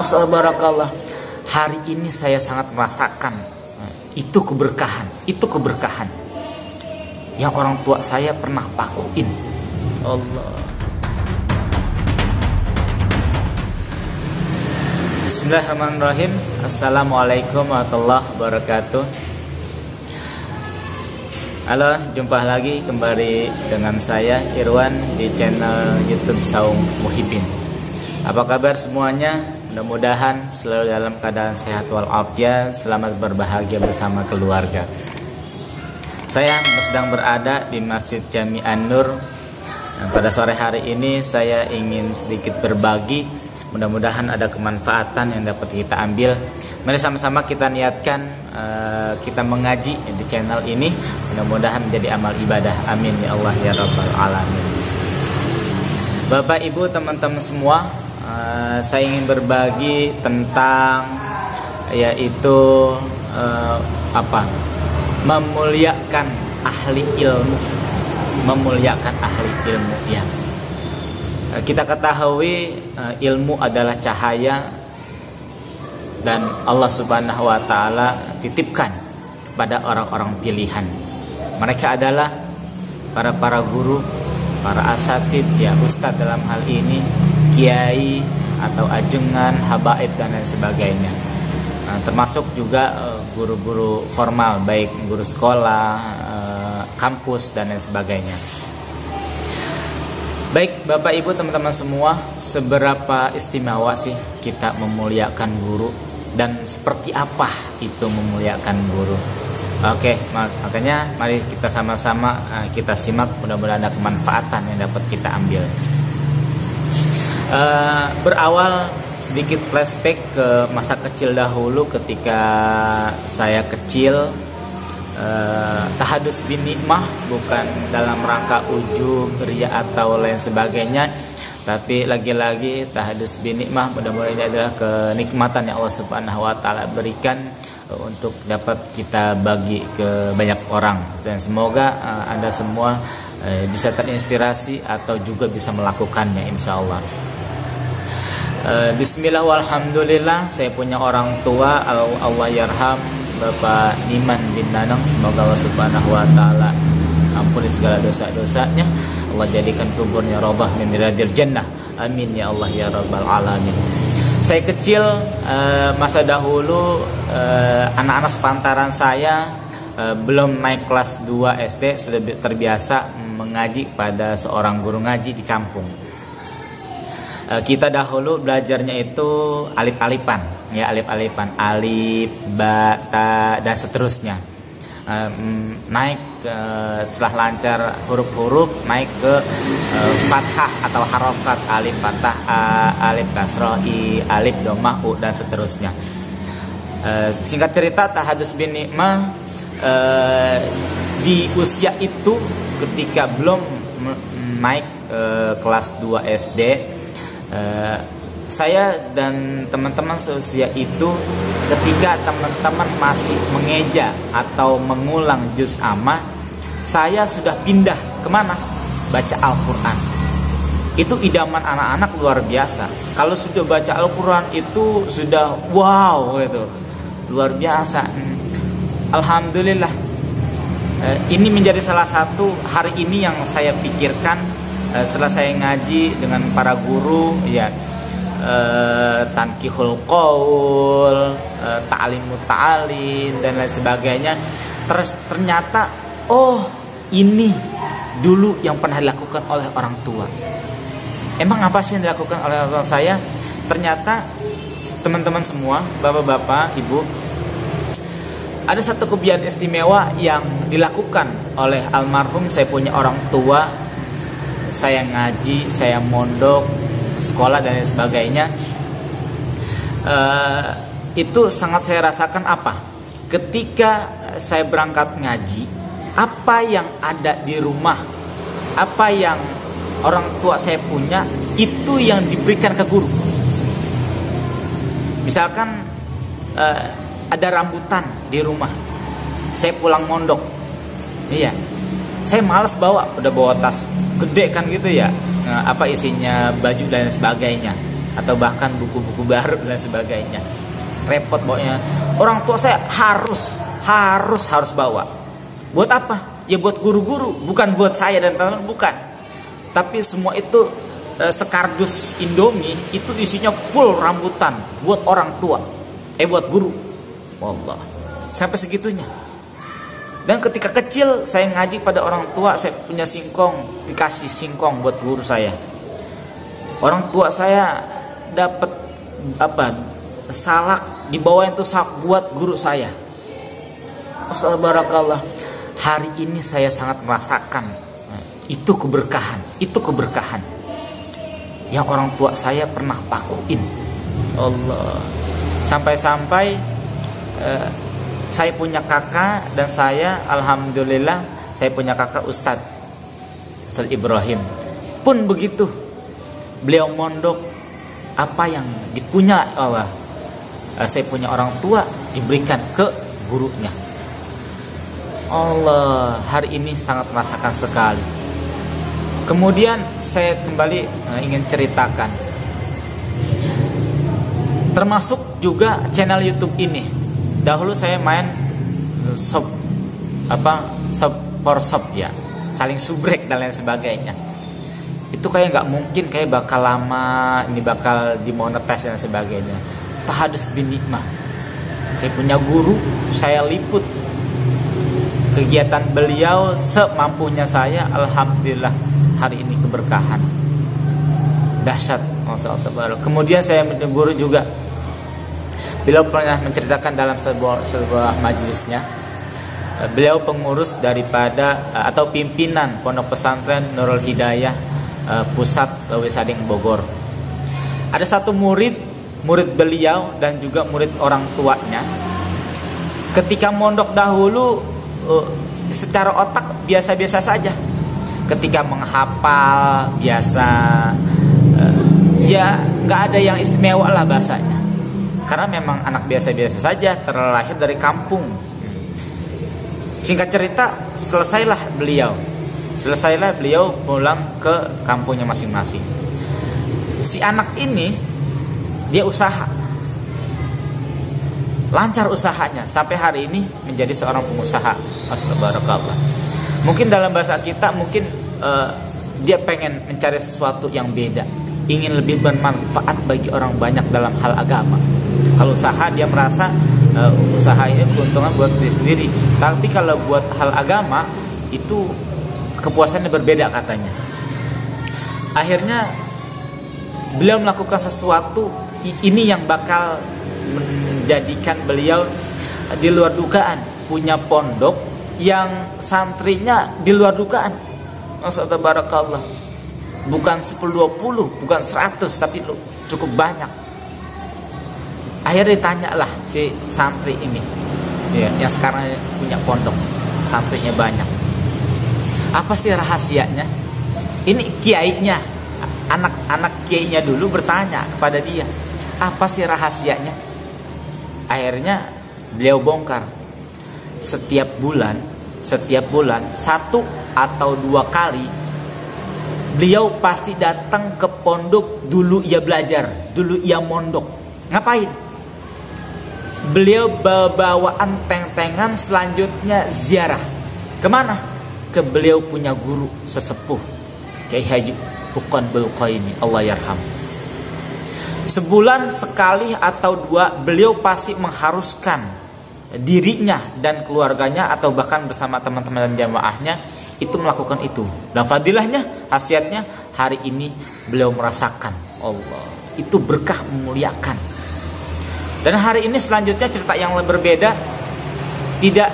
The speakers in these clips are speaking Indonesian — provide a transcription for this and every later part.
Barakallah. Hari ini saya sangat merasakan itu keberkahan yang orang tua saya pernah lakuin. Allah. Bismillahirrahmanirrahim. Assalamualaikum warahmatullahi wabarakatuh. Halo, jumpa lagi kembali dengan saya Irwan di channel YouTube Saum Muhibin. Apa kabar semuanya? Mudah-mudahan selalu dalam keadaan sehat walafiat, selamat berbahagia bersama keluarga. Saya sedang berada di Masjid Jami An-Nur. Pada sore hari ini saya ingin sedikit berbagi. Mudah-mudahan ada kemanfaatan yang dapat kita ambil. Mari sama-sama kita niatkan kita mengaji di channel ini. Mudah-mudahan menjadi amal ibadah. Amin ya Allah ya Rabbal Alamin. Bapak Ibu teman-teman semua, saya ingin berbagi tentang yaitu memuliakan ahli ilmu. Memuliakan ahli ilmu ya. Kita ketahui ilmu adalah cahaya dan Allah Subhanahu wa taala titipkan kepada orang-orang pilihan. Mereka adalah para guru, para asatid ya, ustadz dalam hal ini, kiai atau ajengan, habaib dan lain sebagainya. Termasuk juga guru-guru formal, baik guru sekolah, kampus dan lain sebagainya. Baik Bapak Ibu teman-teman semua, seberapa istimewa sih kita memuliakan guru dan seperti apa itu memuliakan guru? Oke, makanya mari kita sama-sama kita simak, mudah-mudahan ada kemanfaatan yang dapat kita ambil. Berawal sedikit flashback ke masa kecil dahulu ketika saya kecil. Tahadus bin nikmah bukan dalam rangka ujub, ria atau lain sebagainya, tapi lagi-lagi tahadus bin nikmah mudah-mudahan ini adalah kenikmatan yang Allah Subhanahu wa taala berikan untuk dapat kita bagi ke banyak orang, dan semoga Anda semua bisa terinspirasi atau juga bisa melakukannya insyaallah. Bismillah walhamdulillah, saya punya orang tua, Allah yarham Bapak Niman bin Nanang, semoga Allah Subhanahu wa taala ampuni segala dosa-dosanya, Allah jadikan kuburnya raudhah min riyadil jannah, amin ya Allah ya Rabbal Alamin. Saya kecil masa dahulu anak-anak sepantaran saya belum naik kelas 2 SD sudah terbiasa mengaji pada seorang guru ngaji di kampung. Kita dahulu belajarnya itu alif-alifan ya, alif-alifan, alif, ba, ta dan seterusnya. Naik setelah lancar huruf-huruf naik ke fathah atau harokat, alif fathah a, alif kasroh i, alif dhammah u dan seterusnya. Singkat cerita, tahadus bin nikmah di usia itu ketika belum naik kelas 2 SD, saya dan teman-teman seusia itu ketika teman-teman masih mengeja atau mengulang juz amma, saya sudah pindah kemana? Baca Al-Quran. Itu idaman anak-anak luar biasa. Kalau sudah baca Al-Quran itu sudah wow gitu, luar biasa. Alhamdulillah, ini menjadi salah satu hari ini yang saya pikirkan setelah saya ngaji dengan para guru ya, tankihul qaul, ta'limut ta'lim dan lain sebagainya. Ternyata ini dulu yang pernah dilakukan oleh orang tua. Emang apa sih yang dilakukan oleh orang tua saya? Ternyata teman-teman semua, bapak-bapak, ibu, ada satu kebiasaan istimewa yang dilakukan oleh almarhum. Saya punya orang tua, saya ngaji, saya mondok, sekolah dan lain sebagainya. Itu sangat saya rasakan apa? Ketika saya berangkat ngaji, apa yang ada di rumah, apa yang orang tua saya punya, itu yang diberikan ke guru. Misalkan ada rambutan di rumah, saya pulang mondok, iya, saya malas bawa, udah bawa tas gede kan gitu ya, apa isinya baju dan sebagainya. atau bahkan buku-buku baru dan sebagainya. Repot bawanya. Orang tua saya harus bawa. Buat apa? Ya buat guru-guru, bukan buat saya dan teman-teman, bukan. Tapi semua itu sekardus Indomie itu isinya full rambutan buat orang tua. Buat guru. Wallah. Sampai segitunya. Dan ketika kecil saya ngaji pada orang tua, saya punya singkong, dikasih singkong buat guru saya. Orang tua saya dapat salak, dibawain tuh salak buat guru saya. Barakallah. Hari ini saya sangat merasakan itu keberkahan yang orang tua saya pernah pakuin. Allah. Sampai-sampai saya punya kakak, dan saya alhamdulillah saya punya kakak Ustadz Ibrahim. Pun begitu, beliau mondok, apa yang dipunya Allah, saya punya orang tua diberikan ke gurunya. Allah, hari ini sangat merasakan sekali. Kemudian saya kembali ingin ceritakan, termasuk juga channel YouTube ini. Dahulu saya main shop ya, saling subrek dan lain sebagainya. Itu kayak nggak mungkin, kayak bakal lama, ini bakal dimonetize dan sebagainya. Tahadus bin nikmah. Saya punya guru, saya liput kegiatan beliau semampunya saya. Alhamdulillah hari ini keberkahan dahsyat. Kemudian saya punya guru juga. Beliau pernah menceritakan dalam sebuah majelisnya, beliau pengurus daripada atau pimpinan Pondok Pesantren Nurul Hidayah Pusat Lewi Sading Bogor. Ada satu murid beliau dan juga murid orang tuanya. Ketika mondok dahulu secara otak biasa-biasa saja. Ketika menghafal biasa, ya nggak ada yang istimewa lah bahasanya. Karena memang anak biasa-biasa saja, terlahir dari kampung. Singkat cerita, selesailah beliau pulang ke kampungnya masing-masing. Si anak ini dia usaha, lancar usahanya, sampai hari ini menjadi seorang pengusaha. Astagfirullah. Mungkin dalam bahasa kita dia pengen mencari sesuatu yang beda, ingin lebih bermanfaat bagi orang banyak dalam hal agama. Kalau usaha dia merasa usaha ini keuntungan buat diri sendiri. Tapi kalau buat hal agama itu kepuasannya berbeda katanya. Akhirnya beliau melakukan sesuatu ini yang bakal menjadikan beliau di luar dugaan, punya pondok yang santrinya di luar dugaan. Maksudnya barakallah. Bukan 10-20, bukan 100, tapi cukup banyak. Akhirnya ditanyalah si santri ini, ya, yang sekarang punya pondok, santrinya banyak. Apa sih rahasianya? Ini kiainya, anak kiainya dulu bertanya kepada dia, apa sih rahasianya? Akhirnya beliau bongkar. Setiap bulan 1 atau 2 kali beliau pasti datang ke pondok. Dulu ia belajar, dulu ia mondok. Ngapain? Beliau bawaan teng-tengan, selanjutnya ziarah. Kemana? Ke beliau punya guru sesepuh, Kiai Haji Bukan Bulqaini, Allah yarham. Sebulan sekali atau 2 beliau pasti mengharuskan dirinya dan keluarganya atau bahkan bersama teman-teman dan jamaahnya itu melakukan itu. Dan fadilahnya, khasiatnya, hari ini beliau merasakan Allah. Itu berkah, memuliakan. Dan hari ini selanjutnya cerita yang berbeda. Tidak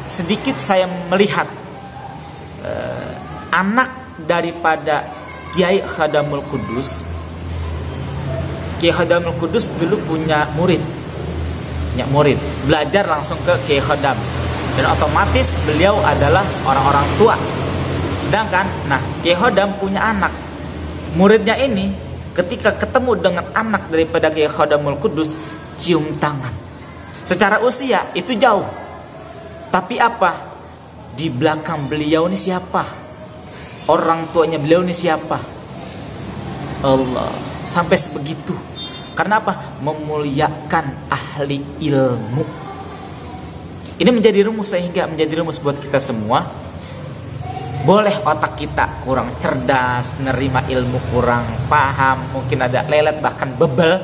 sedikit saya melihat anak daripada Kiai Khadamul Qudus. Kiai Khadamul Qudus dulu punya murid, belajar langsung ke Kiai Khadam, dan otomatis beliau adalah orang-orang tua. Sedangkan Kiai Khadam punya anak. Muridnya ini ketika ketemu dengan anak daripada Kiai Khadamul Qudus, cium tangan. Secara usia itu jauh, tapi apa? Di belakang beliau ini siapa? Orang tuanya beliau ini siapa? Allah. sampai sebegitu. Karena apa? Memuliakan ahli ilmu. Ini menjadi rumus, sehingga menjadi rumus buat kita semua. Boleh otak kita kurang cerdas, nerima ilmu kurang paham, mungkin ada lelet bahkan bebel.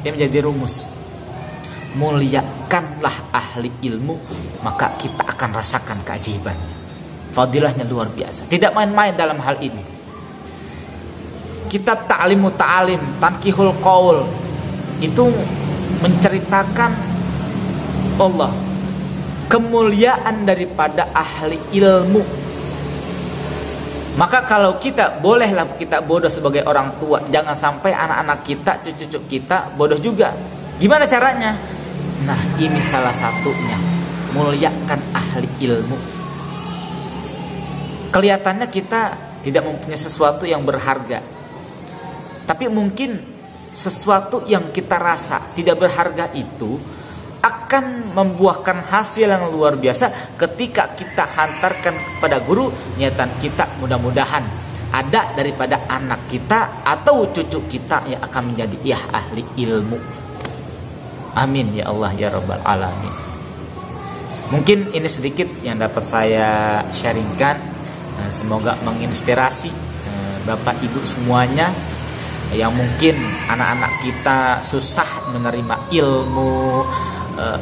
Ini menjadi rumus. Muliakanlah ahli ilmu, maka kita akan rasakan keajaibannya. Fadilahnya luar biasa. Tidak main-main dalam hal ini. Kitab Ta'limu Ta'alim, Tankihul Qaul, itu menceritakan Allah, kemuliaan daripada ahli ilmu. Maka kalau kita, bolehlah kita bodoh sebagai orang tua, jangan sampai anak-anak kita, cucu-cucu kita bodoh juga. Gimana caranya? Nah, ini salah satunya, muliakan ahli ilmu. Kelihatannya kita tidak mempunyai sesuatu yang berharga, tapi mungkin sesuatu yang kita rasa tidak berharga itu akan membuahkan hasil yang luar biasa ketika kita hantarkan kepada guru. Niatan kita mudah-mudahan ada daripada anak kita atau cucu kita yang akan menjadi ahli ilmu. Amin ya Allah ya Rabbal Alamin. Mungkin ini sedikit yang dapat saya sharingkan. Semoga menginspirasi Bapak Ibu semuanya yang mungkin anak-anak kita susah menerima ilmu,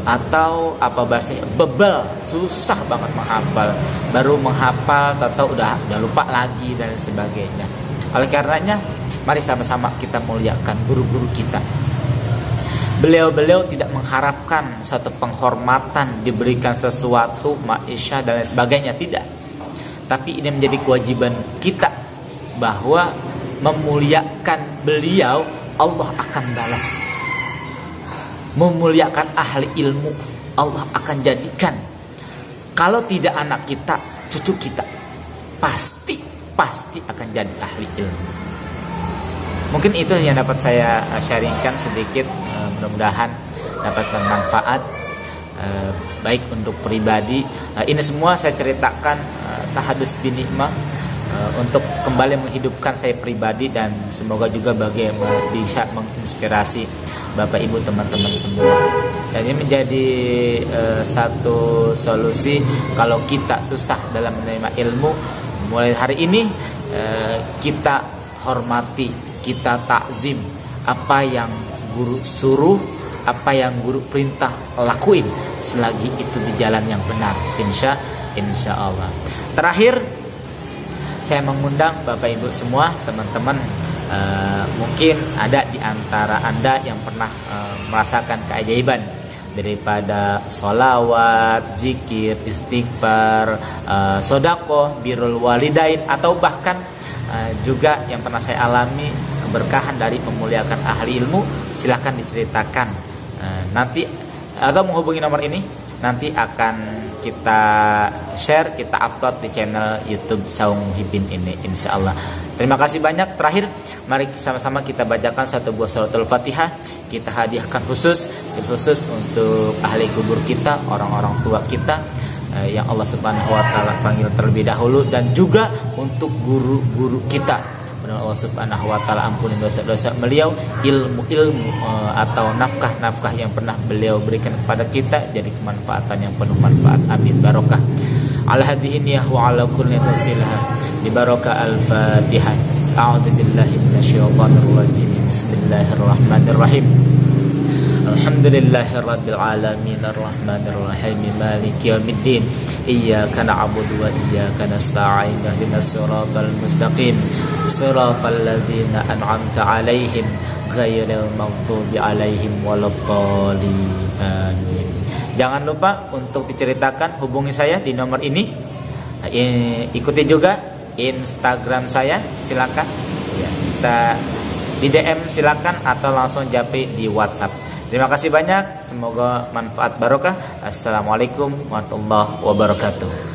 atau apa bahasanya, bebel, susah banget menghafal, baru menghafal atau udah lupa lagi dan sebagainya. Oleh karenanya, mari sama-sama kita muliakan guru-guru kita. Beliau-beliau tidak mengharapkan satu penghormatan, diberikan sesuatu, maisha dan lain sebagainya, tidak. Tapi ini menjadi kewajiban kita bahwa memuliakan beliau, Allah akan balas. Memuliakan ahli ilmu, Allah akan jadikan. Kalau tidak anak kita, cucu kita, pasti akan jadi ahli ilmu. Mungkin itu yang dapat saya sharingkan sedikit. Mudah-mudahan dapat bermanfaat, baik untuk pribadi. Ini semua saya ceritakan tahadus binikmah, untuk kembali menghidupkan saya pribadi, dan semoga juga bisa menginspirasi Bapak Ibu teman-teman semua. Dan ini menjadi satu solusi kalau kita susah dalam menerima ilmu. Mulai hari ini kita hormati, kita takzim apa yang guru suruh, apa yang guru perintah, lakuin selagi itu di jalan yang benar, insya Allah. Terakhir, saya mengundang Bapak Ibu semua, teman-teman, mungkin ada di antara Anda yang pernah merasakan keajaiban daripada sholawat, zikir, istighfar, sodakoh, birrul walidain, atau bahkan juga yang pernah saya alami keberkahan dari memuliakan ahli ilmu. Silahkan diceritakan nanti, atau menghubungi nomor ini, nanti akan kita share, kita upload di channel YouTube Saung Muhyiddin ini, insya Allah. Terima kasih banyak. Terakhir, mari sama-sama kita bacakan satu buah shalatul Fatihah. Kita hadiahkan khusus untuk ahli kubur kita, orang-orang tua kita yang Allah Subhanahu wa taala panggil terlebih dahulu, dan juga untuk guru-guru kita. Allah Subhanahu wa taala ampuni dosa-dosa beliau, ilmu atau nafkah yang pernah beliau berikan kepada kita jadi kemanfaatan yang penuh manfaat. Amin barokah. Ala hadhihi wa ala kulli tasilah bi barokah al-Fatihah. A'udzu billahi minasyaitonir rajim. Bismillahirrahmanirrahim. Alhamdulillahi rabbil alamin arrahmanir rahim maliki yaumiddin iyyaka na'budu wa iyyaka nasta'in ihdinas siratal mustaqim siratal ladzina an'amta 'alaihim ghairil maghdubi 'alaihim waladdallin amin. Jangan lupa untuk diceritakan, hubungi saya di nomor ini. Ikuti juga Instagram saya, silakan ya, kita di DM silakan, atau langsung japri di WhatsApp. Terima kasih banyak, semoga manfaat barokah. Assalamualaikum warahmatullahi wabarakatuh.